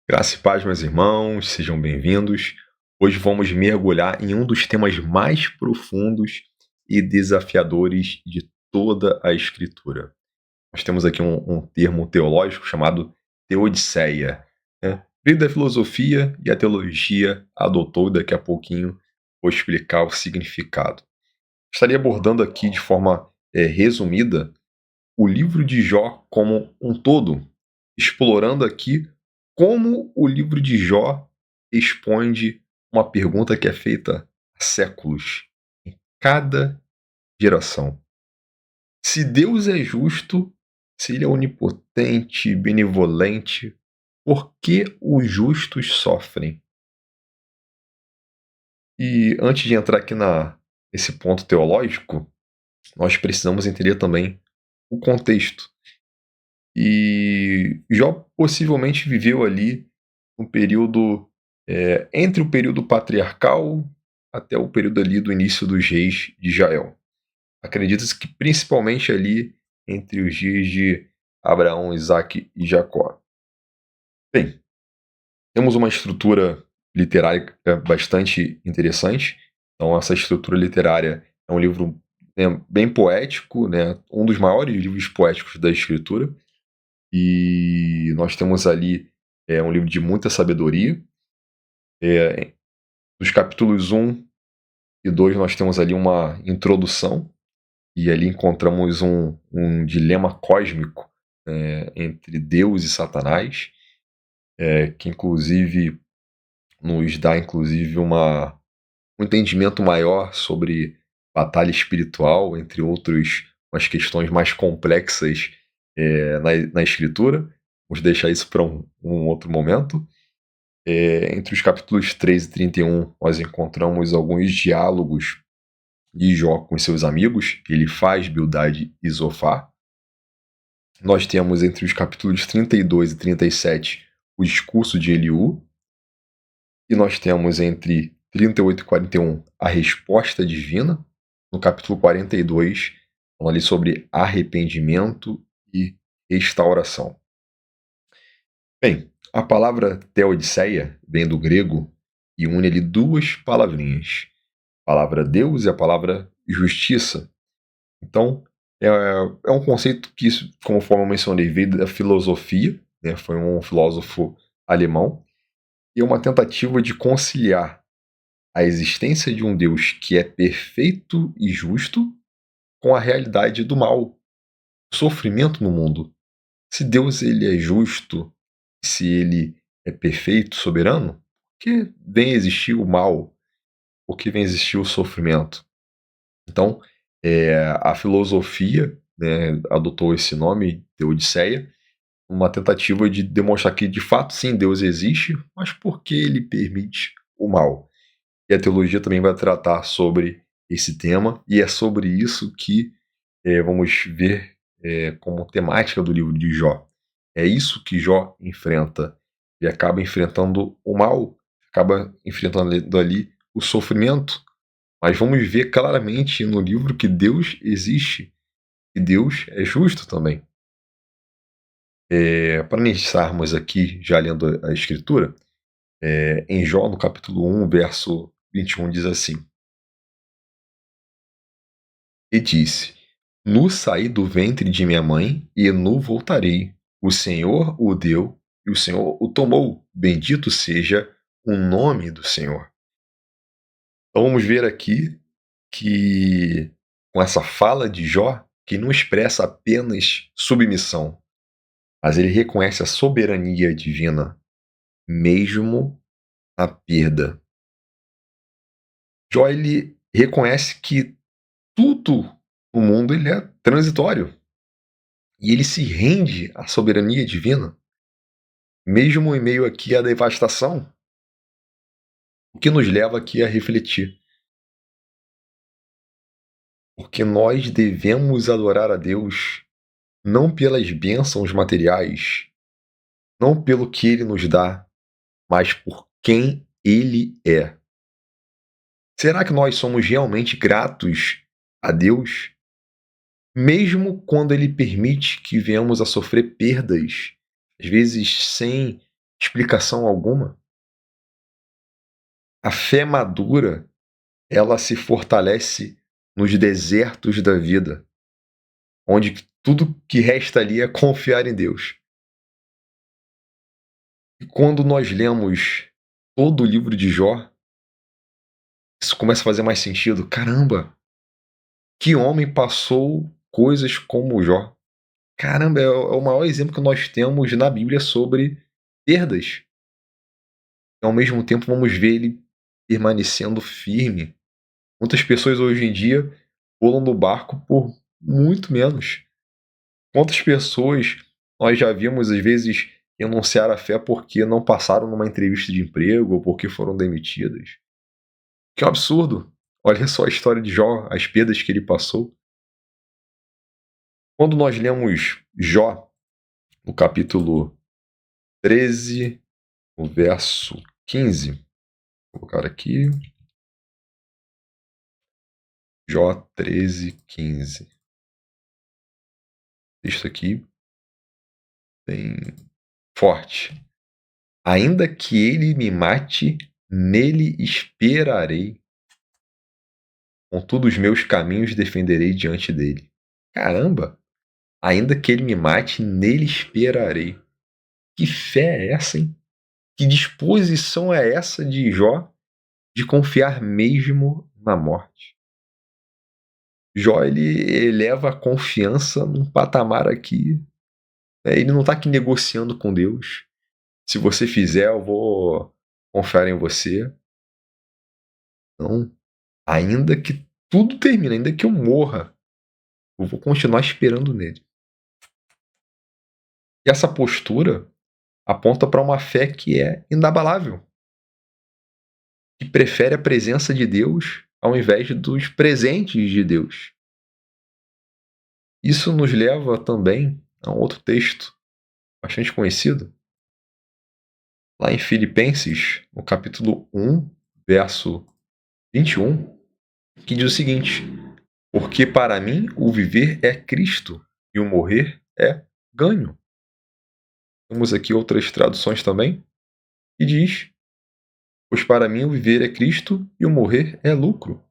Graça e paz, meus irmãos, sejam bem-vindos. Hoje vamos mergulhar em um dos temas mais profundos e desafiadores de toda a Escritura. Nós temos aqui um termo teológico chamado teodiceia, né? Veio da filosofia e a teologia adotou, e daqui a pouquinho vou explicar o significado. Estarei abordando aqui de forma resumida o livro de Jó como um todo, explorando aqui como o livro de Jó responde uma pergunta que é feita há séculos, em cada geração. Se Deus é justo, se Ele é onipotente, benevolente, por que os justos sofrem? E antes de entrar aqui nesse ponto teológico, nós precisamos entender também o contexto. E Jó possivelmente viveu ali um período entre o período patriarcal até o período ali do início dos reis de Israel. Acredita-se que principalmente ali entre os dias de Abraão, Isaque e Jacó. Bem, temos uma estrutura literária bastante interessante. Então, essa estrutura literária é um livro, né, bem poético, né, um dos maiores livros poéticos da escritura. E nós temos ali um livro de muita sabedoria. Dos capítulos 1 e 2 nós temos ali uma introdução, e ali encontramos um dilema cósmico entre Deus e Satanás, que inclusive nos dá inclusive um entendimento maior sobre batalha espiritual, entre outros, umas questões mais complexas na escritura. Vamos deixar isso para um outro momento. Entre os capítulos 3 e 31, nós encontramos alguns diálogos de Jó com seus amigos. Ele faz Bildade e Zofar. Nós temos entre os capítulos 32 e 37 o discurso de Eliú. E nós temos entre 38 e 41 a resposta divina. No capítulo 42, falando ali sobre arrependimento e restauração. Bem, a palavra teodiceia vem do grego e une ali duas palavrinhas, a palavra Deus e a palavra justiça. Então, é um conceito que, conforme eu mencionei, veio da filosofia, né? Foi um filósofo alemão, e é uma tentativa de conciliar a existência de um Deus que é perfeito e justo com a realidade do mal, o sofrimento no mundo. Se Deus ele é justo, se ele é perfeito, soberano, por que vem existir o mal? Por que vem existir o sofrimento? Então, a filosofia, né, adotou esse nome, Teodiceia, uma tentativa de demonstrar que, de fato, sim, Deus existe, mas por que ele permite o mal? E a teologia também vai tratar sobre esse tema, e é sobre isso que vamos ver como temática do livro de Jó. É isso que Jó enfrenta. Ele acaba enfrentando o mal, acaba enfrentando ali o sofrimento. Mas vamos ver claramente no livro que Deus existe e Deus é justo também. Para iniciarmos aqui, já lendo a Escritura, em Jó, no capítulo 1, verso 21, diz assim: E disse: Nu saí do ventre de minha mãe, e nu voltarei. O Senhor o deu, e o Senhor o tomou. Bendito seja o nome do Senhor. Então vamos ver aqui que, com essa fala de Jó, que não expressa apenas submissão, mas ele reconhece a soberania divina, mesmo na perda. Jó ele reconhece que tudo no mundo ele é transitório. E ele se rende à soberania divina, mesmo em meio aqui à devastação, o que nos leva aqui a refletir. Porque nós devemos adorar a Deus não pelas bênçãos materiais, não pelo que Ele nos dá, mas por quem Ele é. Será que nós somos realmente gratos a Deus, mesmo quando Ele permite que venhamos a sofrer perdas, às vezes sem explicação alguma. A fé madura, ela se fortalece nos desertos da vida, onde tudo que resta ali é confiar em Deus. E quando nós lemos todo o livro de Jó, isso começa a fazer mais sentido. Caramba, que homem passou coisas como Jó? Caramba, é o maior exemplo que nós temos na Bíblia sobre perdas. E ao mesmo tempo vamos ver ele permanecendo firme. Muitas pessoas hoje em dia pulam do barco por muito menos. Quantas pessoas nós já vimos, às vezes, renunciar à fé porque não passaram numa entrevista de emprego ou porque foram demitidas? Que é um absurdo. Olha só a história de Jó, as perdas que ele passou. Quando nós lemos Jó, no capítulo 13, o verso 15, vou colocar aqui, Jó 13, 15. Texto aqui bem forte. Ainda que ele me mate, nele esperarei. Contudo, os meus caminhos defenderei diante dele. Caramba! Ainda que ele me mate, nele esperarei. Que fé é essa, hein? Que disposição é essa de Jó de confiar mesmo na morte? Jó, ele eleva a confiança num patamar aqui. Ele não está aqui negociando com Deus. Se você fizer, eu vou confiar em você. Não. Ainda que tudo termine, ainda que eu morra, eu vou continuar esperando nele. E essa postura aponta para uma fé que é inabalável, que prefere a presença de Deus ao invés dos presentes de Deus. Isso nos leva também a um outro texto bastante conhecido, lá em Filipenses, no capítulo 1, verso 21, que diz o seguinte: porque para mim o viver é Cristo e o morrer é ganho. Temos aqui outras traduções também, que diz: pois para mim o viver é Cristo e o morrer é lucro.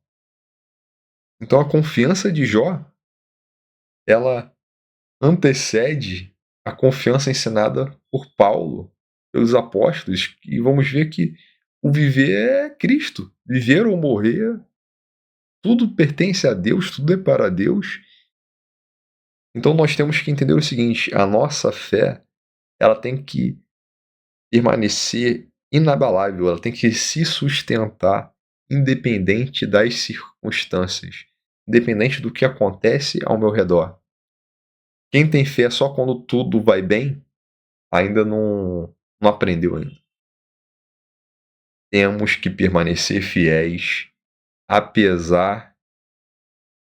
Então a confiança de Jó, ela antecede a confiança ensinada por Paulo, pelos apóstolos, e vamos ver que o viver é Cristo. Viver ou morrer, tudo pertence a Deus, tudo é para Deus. Então nós temos que entender o seguinte: a nossa fé, ela tem que permanecer inabalável, ela tem que se sustentar independente das circunstâncias, independente do que acontece ao meu redor. Quem tem fé só quando tudo vai bem, ainda não aprendeu ainda. Temos que permanecer fiéis, apesar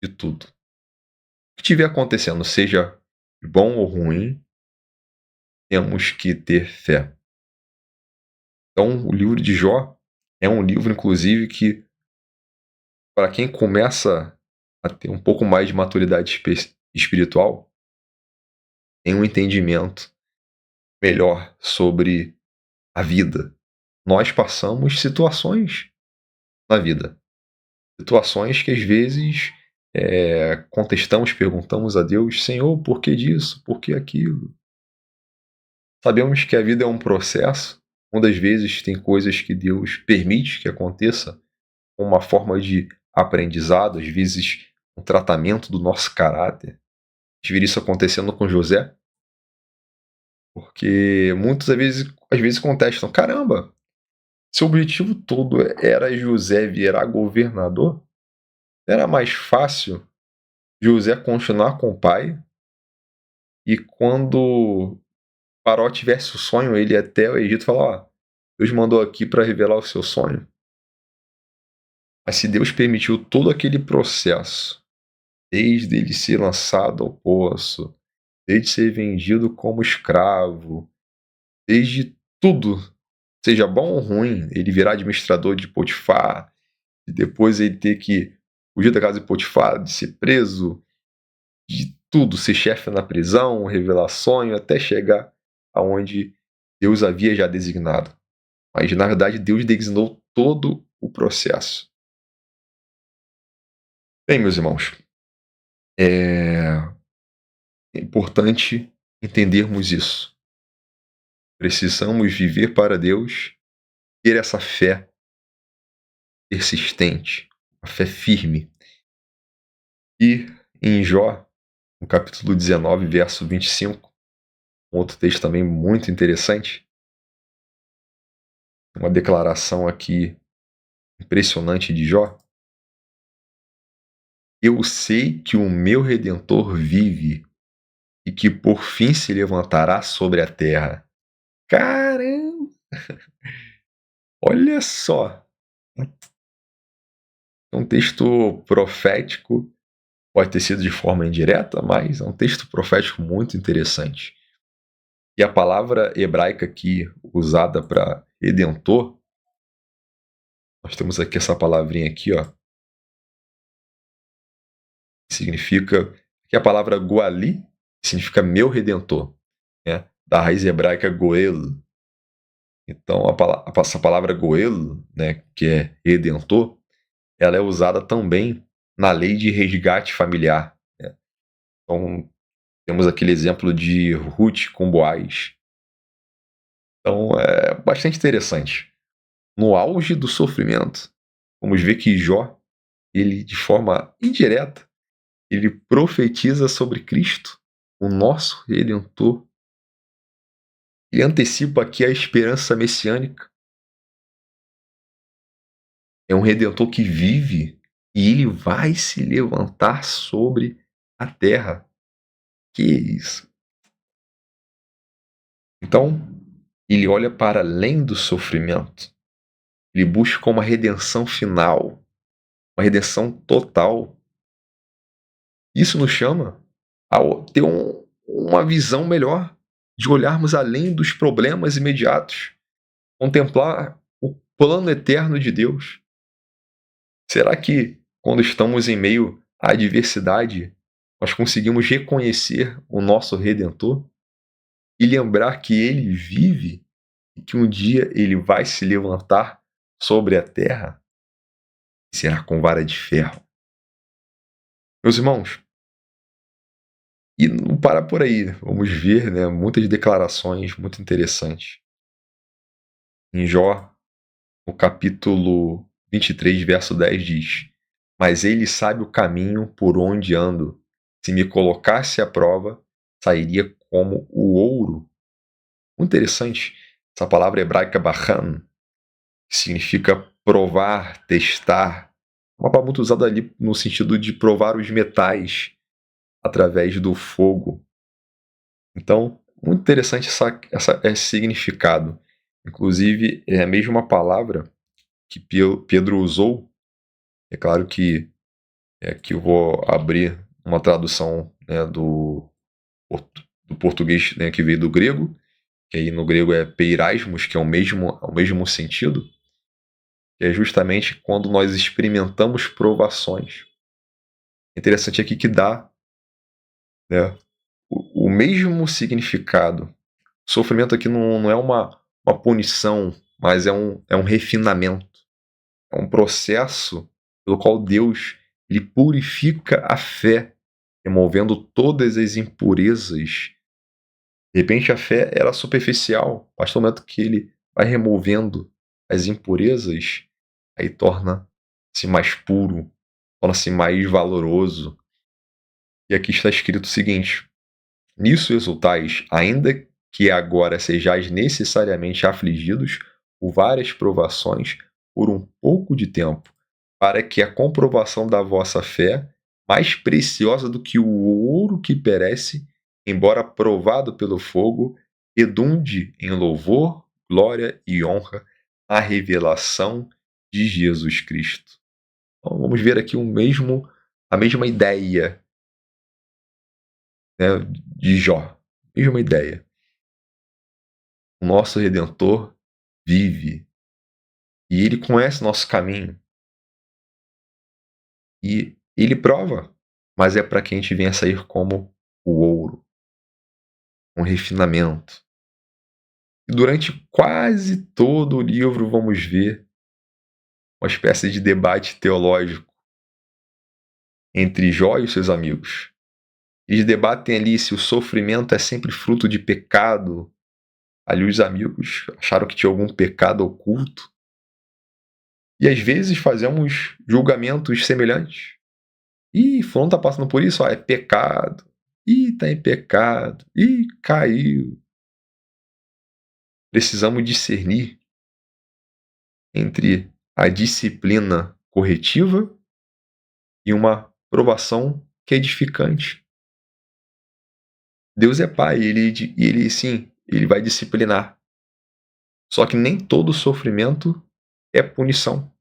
de tudo. O que estiver acontecendo, seja bom ou ruim, temos que ter fé. Então, o livro de Jó é um livro, inclusive, que, para quem começa a ter um pouco mais de maturidade espiritual, tem um entendimento melhor sobre a vida. Nós passamos situações na vida. Situações que às vezes contestamos, perguntamos a Deus: Senhor, por que disso? Por que aquilo? Sabemos que a vida é um processo. Muitas vezes tem coisas que Deus permite que aconteça como uma forma de aprendizado, às vezes um tratamento do nosso caráter. A gente vê isso acontecendo com José, porque muitas às vezes contestam: caramba, seu objetivo todo era José virar governador? Era mais fácil José continuar com o pai, e quando Faraó tivesse o sonho, ele ia até o Egito e falar: ó, Deus mandou aqui para revelar o seu sonho. Mas se Deus permitiu todo aquele processo, desde ele ser lançado ao poço, desde ser vendido como escravo, desde tudo, seja bom ou ruim, ele virar administrador de Potifar, e depois ele ter que fugir da casa de Potifar, de ser preso, de tudo, ser chefe na prisão, revelar sonho, até chegar aonde Deus havia já designado. Mas, na verdade, Deus designou todo o processo. Bem, meus irmãos, é importante entendermos isso. Precisamos viver para Deus, ter essa fé persistente, a fé firme. E em Jó, no capítulo 19, verso 25, um outro texto também muito interessante, uma declaração aqui impressionante de Jó. Eu sei que o meu Redentor vive e que por fim se levantará sobre a terra. Caramba! Olha só! É um texto profético, pode ter sido de forma indireta, mas é um texto profético muito interessante. E a palavra hebraica aqui usada para redentor, nós temos aqui essa palavrinha aqui, ó, que significa, que é a palavra goali, que significa meu redentor, né? Da raiz hebraica goel. Então, essa palavra goel, né, que é redentor, ela é usada também na lei de resgate familiar, né? Então, temos aquele exemplo de Ruth com Boaz. Então, é bastante interessante. No auge do sofrimento, vamos ver que Jó, ele, de forma indireta, ele profetiza sobre Cristo, o nosso Redentor. Ele antecipa aqui a esperança messiânica. É um Redentor que vive e ele vai se levantar sobre a terra. Que isso? Então, ele olha para além do sofrimento. Ele busca uma redenção final, uma redenção total. Isso nos chama a ter uma visão melhor, de olharmos além dos problemas imediatos, contemplar o plano eterno de Deus. Será que, quando estamos em meio à adversidade, nós conseguimos reconhecer o nosso Redentor e lembrar que Ele vive e que um dia Ele vai se levantar sobre a terra? Será com vara de ferro. Meus irmãos, e não para por aí, vamos ver, né, muitas declarações muito interessantes. Em Jó, no capítulo 23, verso 10 diz: Mas ele sabe o caminho por onde ando. Se me colocasse à prova, sairia como o ouro. Muito interessante, essa palavra hebraica bahan, que significa provar, testar. Uma palavra muito usada ali no sentido de provar os metais através do fogo. Então, muito interessante esse significado. Inclusive, é a mesma palavra que Pedro usou. É claro que aqui eu vou abrir uma tradução, né, do português, né, que veio do grego, que aí no grego é peirasmos, que é o mesmo sentido, que é justamente quando nós experimentamos provações. Interessante aqui que dá, né, o mesmo significado. Sofrimento aqui não é uma punição, mas é um refinamento. É um processo pelo qual Deus ele purifica a fé, removendo todas as impurezas. De repente a fé era superficial, mas no momento que ele vai removendo as impurezas, aí torna-se mais puro, torna-se mais valoroso. E aqui está escrito o seguinte: Nisso exultais, ainda que agora sejais necessariamente afligidos por várias provações, por um pouco de tempo, para que a comprovação da vossa fé, mais preciosa do que o ouro que perece, embora provado pelo fogo, redunde em louvor, glória e honra à revelação de Jesus Cristo. Então, vamos ver aqui a mesma ideia, né, de Jó. Mesma ideia. O nosso Redentor vive e ele conhece nosso caminho e ele prova, mas é para que a gente venha sair como o ouro, um refinamento. E durante quase todo o livro vamos ver uma espécie de debate teológico entre Jó e os seus amigos. Eles debatem ali se o sofrimento é sempre fruto de pecado. Ali os amigos acharam que tinha algum pecado oculto. E às vezes fazemos julgamentos semelhantes. Ih, fulano tá passando por isso, é pecado. Ih, tá em pecado. Ih, caiu. Precisamos discernir entre a disciplina corretiva e uma provação que é edificante. Deus é pai, ele sim, ele vai disciplinar. Só que nem todo sofrimento é punição.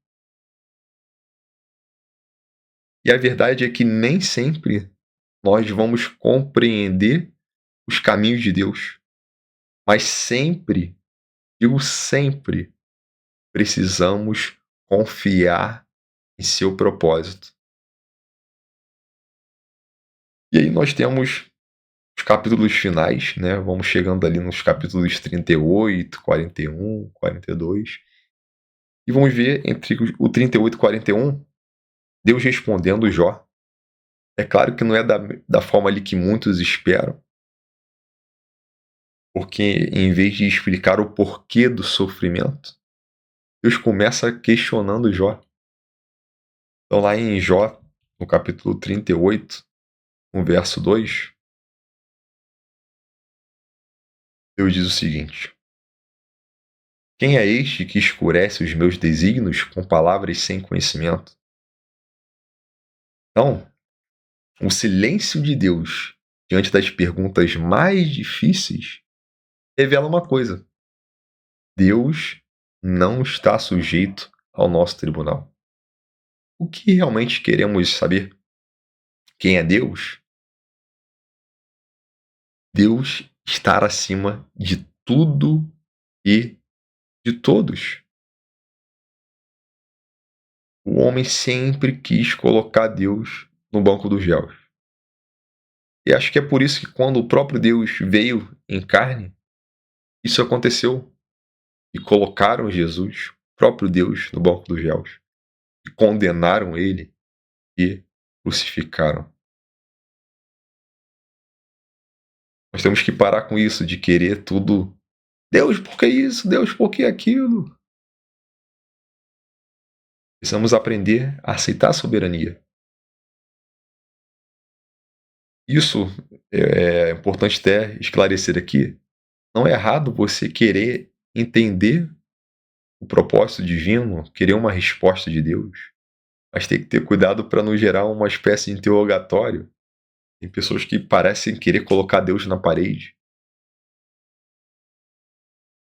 E a verdade é que nem sempre nós vamos compreender os caminhos de Deus. Mas sempre, digo sempre, precisamos confiar em seu propósito. E aí nós temos os capítulos finais, né? Vamos chegando ali nos capítulos 38, 41, 42. E vamos ver entre o 38 e 41, Deus respondendo Jó. É claro que não é da forma ali que muitos esperam, porque em vez de explicar o porquê do sofrimento, Deus começa questionando Jó. Então lá em Jó, no capítulo 38, no verso 2, Deus diz o seguinte: quem é este que escurece os meus desígnios com palavras sem conhecimento? Então, o silêncio de Deus diante das perguntas mais difíceis revela uma coisa: Deus não está sujeito ao nosso tribunal. O que realmente queremos saber? Quem é Deus? Deus está acima de tudo e de todos. O homem sempre quis colocar Deus no banco dos réus. E acho que é por isso que quando o próprio Deus veio em carne, isso aconteceu. E colocaram Jesus, o próprio Deus, no banco dos réus. E condenaram ele e crucificaram. Nós temos que parar com isso de querer tudo. Deus, por que isso? Deus, por que aquilo? Precisamos aprender a aceitar a soberania. Isso é importante até esclarecer aqui. Não é errado você querer entender o propósito divino, querer uma resposta de Deus, mas tem que ter cuidado para não gerar uma espécie de interrogatório. Tem pessoas que parecem querer colocar Deus na parede.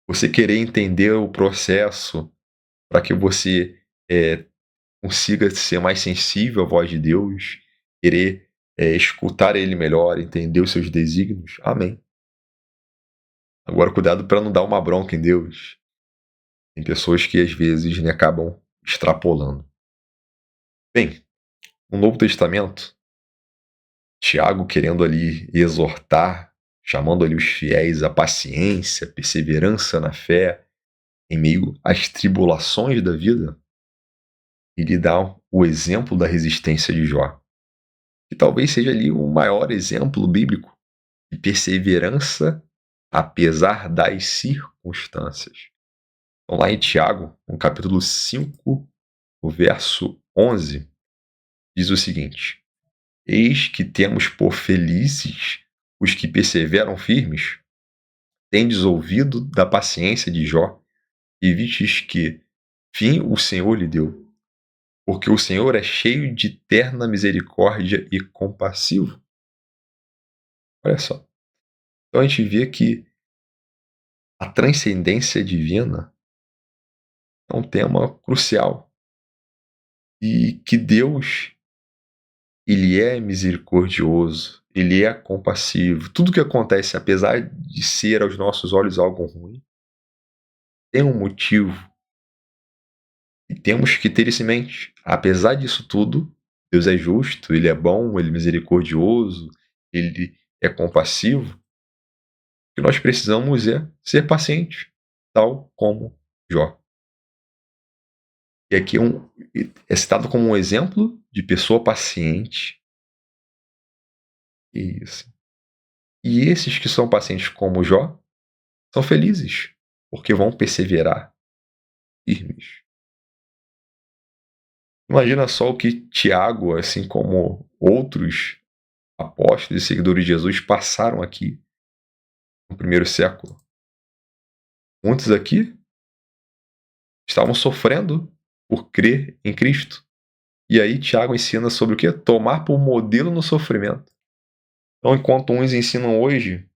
Você querer entender o processo para que você consiga ser mais sensível à voz de Deus, querer escutar Ele melhor, entender os seus desígnios. Amém. Agora, cuidado para não dar uma bronca em Deus. Tem pessoas que às vezes acabam extrapolando. Bem, no Novo Testamento, Tiago querendo ali exortar, chamando ali os fiéis à paciência, perseverança na fé, em meio às tribulações da vida, ele dá o exemplo da resistência de Jó, que talvez seja ali o maior exemplo bíblico de perseverança apesar das circunstâncias. Então, lá em Tiago, no capítulo 5, o verso 11, diz o seguinte: eis que temos por felizes os que perseveram firmes. Tendes ouvido da paciência de Jó, e vistes que fim o Senhor lhe deu. Porque o Senhor é cheio de terna misericórdia e compassivo. Olha só. Então a gente vê que a transcendência divina é um tema crucial. E que Deus, ele é misericordioso, ele é compassivo. Tudo que acontece, apesar de ser aos nossos olhos algo ruim, tem um motivo. E temos que ter isso em mente. Apesar disso tudo, Deus é justo, ele é bom, ele é misericordioso, ele é compassivo. O que nós precisamos é ser pacientes. tal como Jó. E aqui é citado como um exemplo de pessoa paciente. Isso. E esses que são pacientes como Jó são felizes, porque vão perseverar firmes. Imagina só o que Tiago, assim como outros apóstolos e seguidores de Jesus, passaram aqui no primeiro século. Muitos aqui estavam sofrendo por crer em Cristo. E aí Tiago ensina sobre o que? Tomar por modelo no sofrimento. Então, enquanto uns ensinam hoje,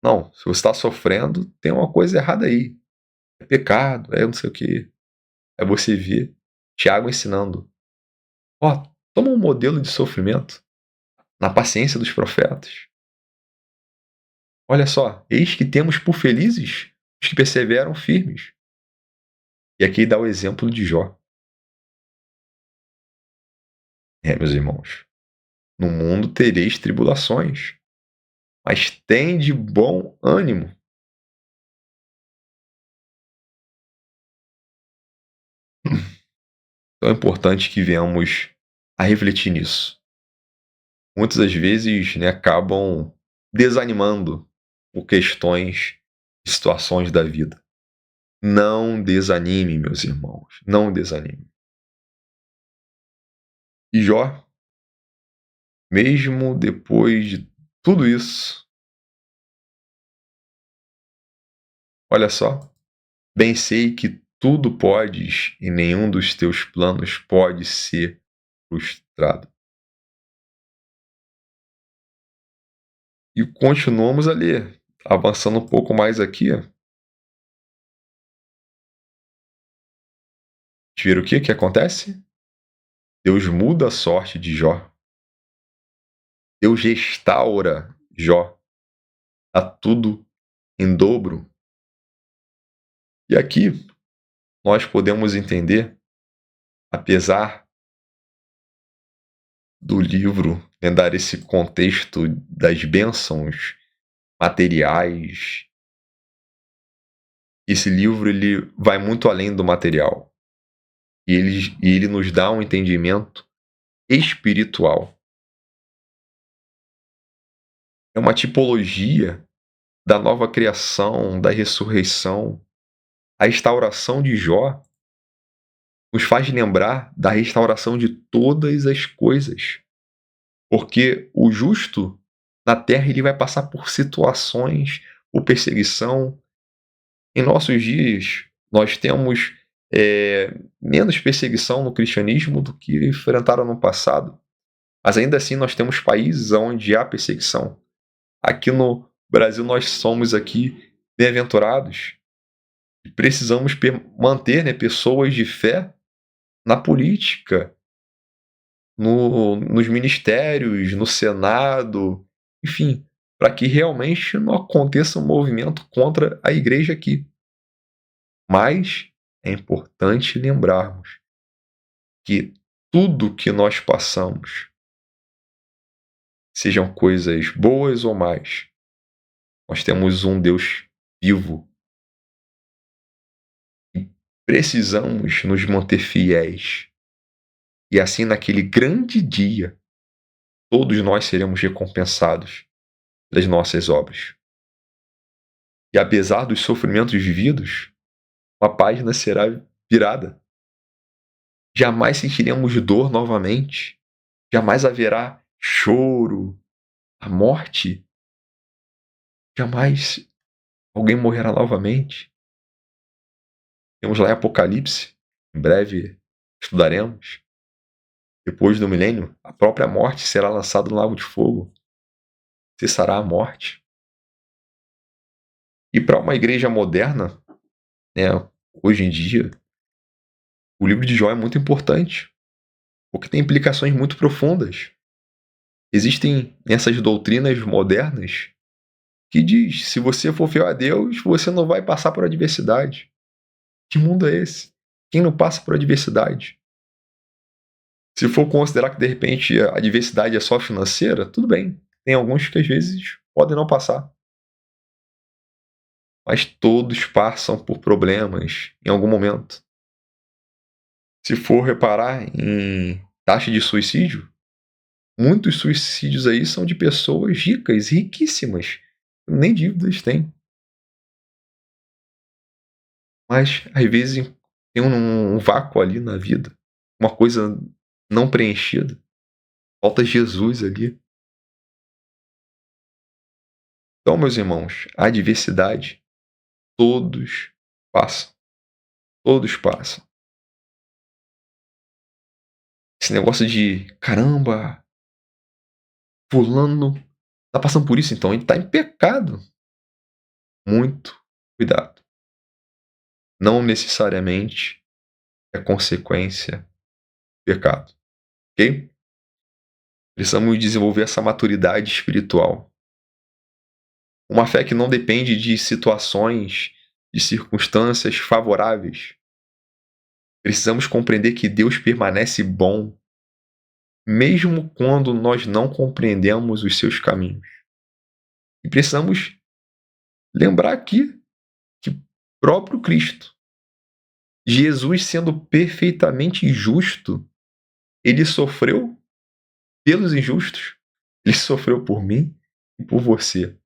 não, se você está sofrendo, tem uma coisa errada aí. É pecado, é não sei o que. É você ver Tiago ensinando. Ó, toma um modelo de sofrimento na paciência dos profetas. Olha só, eis que temos por felizes os que perseveram firmes. E aqui dá o exemplo de Jó. Meus irmãos, no mundo tereis tribulações, mas tem de bom ânimo. Então é importante que venhamos a refletir nisso. Muitas das vezes, né, acabam desanimando por questões e situações da vida. Não desanime, meus irmãos, não desanime. E Jó, mesmo depois de tudo isso, olha só, bem sei que tudo podes e nenhum dos teus planos pode ser frustrado. E continuamos a ler, avançando um pouco mais aqui. Ver o que que acontece? Deus muda a sorte de Jó. Deus restaura Jó. Dá tudo em dobro. E aqui nós podemos entender, apesar do livro, né, dar esse contexto das bênçãos materiais, esse livro ele vai muito além do material. E ele nos dá um entendimento espiritual. É uma tipologia da nova criação, da ressurreição. A restauração de Jó nos faz lembrar da restauração de todas as coisas. Porque o justo na terra ele vai passar por situações, por perseguição. Em nossos dias, nós temos menos perseguição no cristianismo do que enfrentaram no passado. Mas ainda assim nós temos países onde há perseguição. Aqui no Brasil nós somos aqui bem-aventurados e precisamos manter, né, pessoas de fé na política, nos ministérios, no Senado, enfim, para que realmente não aconteça um movimento contra a igreja aqui. Mas é importante lembrarmos que tudo que nós passamos, sejam coisas boas ou más, nós temos um Deus vivo e precisamos nos manter fiéis. E assim, naquele grande dia, todos nós seremos recompensados pelas nossas obras. E apesar dos sofrimentos vividos, uma página será virada. Jamais sentiremos dor novamente. Jamais haverá choro, a morte. Jamais alguém morrerá novamente. Temos lá em Apocalipse, em breve estudaremos. Depois do milênio, a própria morte será lançada no lago de fogo. Cessará a morte. E para uma igreja moderna, né, hoje em dia, o livro de Jó é muito importante, porque tem implicações muito profundas. Existem essas doutrinas modernas que diz, se você for fiel a Deus, você não vai passar por adversidade. Que mundo é esse? Quem não passa por adversidade? Se for considerar que de repente a adversidade é só financeira, tudo bem. Tem alguns que às vezes podem não passar. mas todos passam por problemas em algum momento. Se for reparar em taxa de suicídio, muitos suicídios aí são de pessoas ricas, riquíssimas, nem dívidas têm. Mas, às vezes, tem um vácuo ali na vida, uma coisa não preenchida. Falta Jesus ali. Então, meus irmãos, a adversidade, todos passam. Todos passam. Esse negócio de caramba, fulano tá passando por isso, então ele tá em pecado. Muito cuidado. Não necessariamente é consequência do pecado, ok? Precisamos desenvolver essa maturidade espiritual. Uma fé que não depende de situações, de circunstâncias favoráveis. Precisamos compreender que Deus permanece bom, mesmo quando nós não compreendemos os seus caminhos. E precisamos lembrar aqui que próprio Cristo, Jesus sendo perfeitamente justo, ele sofreu pelos injustos, ele sofreu por mim e por você.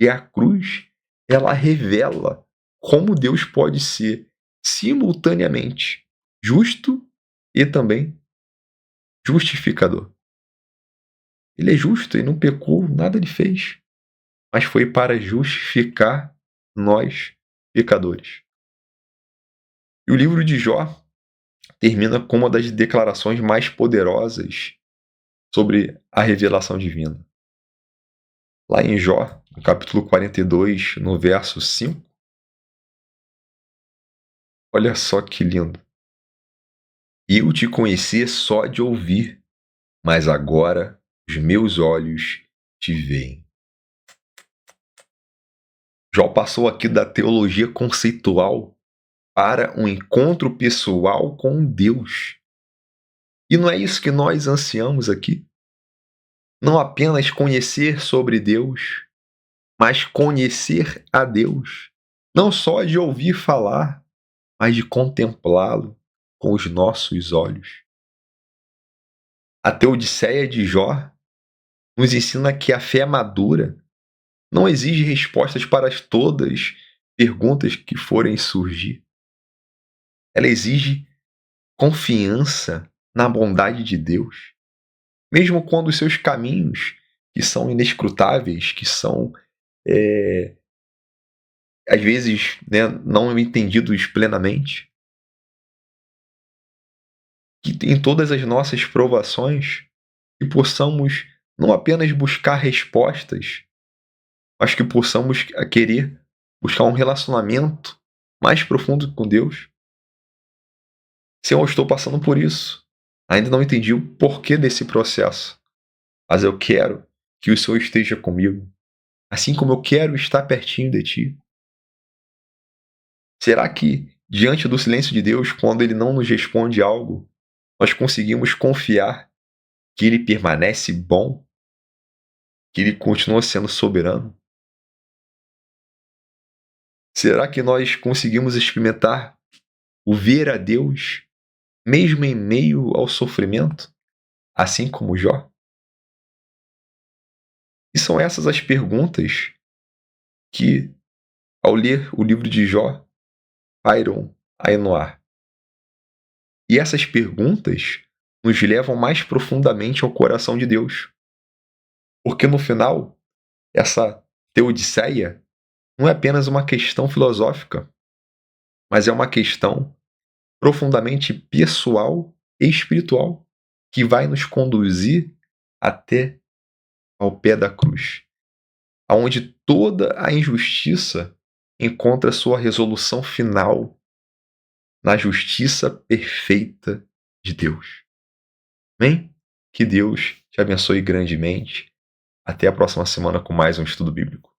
E a cruz, ela revela como Deus pode ser simultaneamente justo e também justificador. Ele é justo, ele não pecou, nada ele fez, mas foi para justificar nós, pecadores. E o livro de Jó termina com uma das declarações mais poderosas sobre a revelação divina. Lá em Jó, no capítulo 42, no verso 5, olha só que lindo. Eu te conhecia só de ouvir, mas agora os meus olhos te veem. Jó passou aqui da teologia conceitual para um encontro pessoal com Deus. E não é isso que nós ansiamos aqui? Não apenas conhecer sobre Deus, mas conhecer a Deus. Não só de ouvir falar, mas de contemplá-lo com os nossos olhos. A Teodiceia de Jó nos ensina que a fé madura não exige respostas para todas as perguntas que forem surgir. Ela exige confiança na bondade de Deus, mesmo quando os seus caminhos, que são inescrutáveis, que são, às vezes, né, não entendidos plenamente, que em todas as nossas provações, que possamos não apenas buscar respostas, mas que possamos querer buscar um relacionamento mais profundo com Deus. Senhor, eu estou passando por isso. Ainda não entendi o porquê desse processo, mas eu quero que o Senhor esteja comigo, assim como eu quero estar pertinho de Ti. Será que, diante do silêncio de Deus, quando Ele não nos responde algo, nós conseguimos confiar que Ele permanece bom, que Ele continua sendo soberano? Será que nós conseguimos experimentar o ver a Deus, mesmo em meio ao sofrimento, assim como Jó? E são essas as perguntas que, ao ler o livro de Jó, pairam aí no ar. E essas perguntas nos levam mais profundamente ao coração de Deus. Porque no final, essa teodiceia não é apenas uma questão filosófica, mas é uma questão profundamente pessoal e espiritual que vai nos conduzir até ao pé da cruz, aonde toda a injustiça encontra sua resolução final na justiça perfeita de Deus. Amém? Que Deus te abençoe grandemente. Até a próxima semana com mais um estudo bíblico.